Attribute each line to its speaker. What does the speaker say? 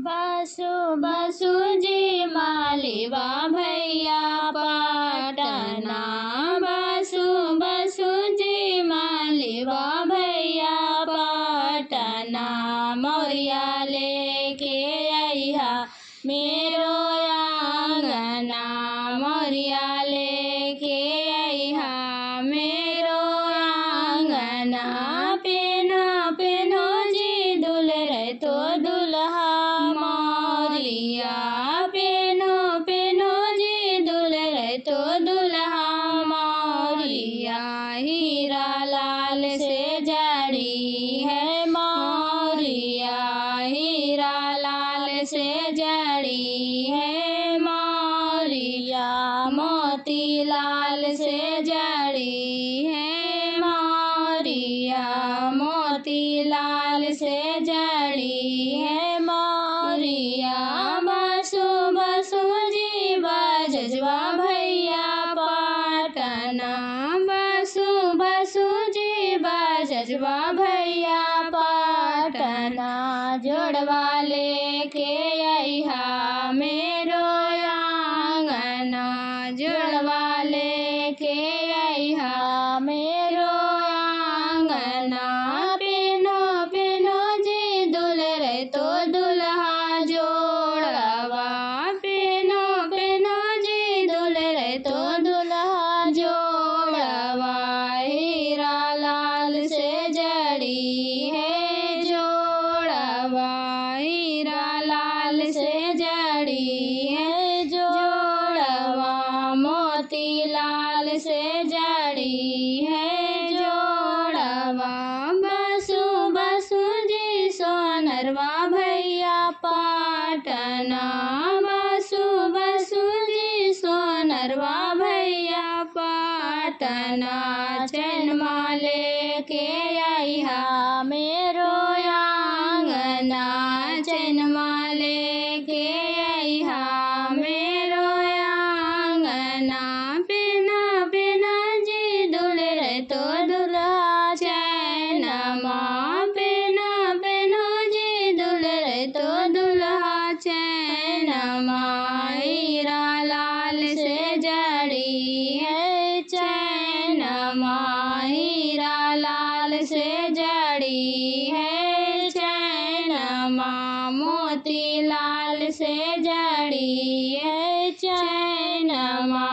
Speaker 1: बसु बसु जी मालिवा भैया पटना। बसु बसु जी मालिवा भैया पटना। मोरिया लेके अइहा मेरो आंगना। मोरिया लेके अइहा मेरो आंगना। पेनो पेनो जी दुल्हन तो दुल्हा मोरिया। पेनो पेनो जी दुल्हन तो दुल्हा मोरिया। हीरा लाल से जड़ी है मोरिया। हीरा लाल से जड़ी है मोरिया। मोती लाल से जड़ी है मोरिया। मोती लाल से जड़ी है मोरिया। बसु बसु जी बजवा भैया पटना। बसु बसु जी बजवा भैया पटना। जोड़वा लेके अइहा मेरो आंगना। जोड़वा लेके अइहा मेरो आंगना। पेनो पेनो जी दुल्हन तो दुल्हा जोड़वा। पेनो पेनो जी दुल्हन तो दुल्हा जोड़वा। हीरा लाल से जड़ी है जोड़वा। हीरा लाल से जड़ी है जोड़वा। मोती लाल से जड़ी है जोड़वा। बसु बसु जी सोनरवा भैया पटना। बसु बसु जी सोनरवा भैया पटना। चनमा लेके अइहा मेरो आंगना। चनमा लेके अइहा मेरो आंगना। पेना पेना जी दुल्हन तो दुल्हा चैनमा। पेना पेनो जी दुल्हन तो दुल्हा चैनमा। हीरा लाल से जड़ी है चैनमा। हीरा लाल से जड़ी है चैनमा। मोती लाल से जड़ी है चैनमा।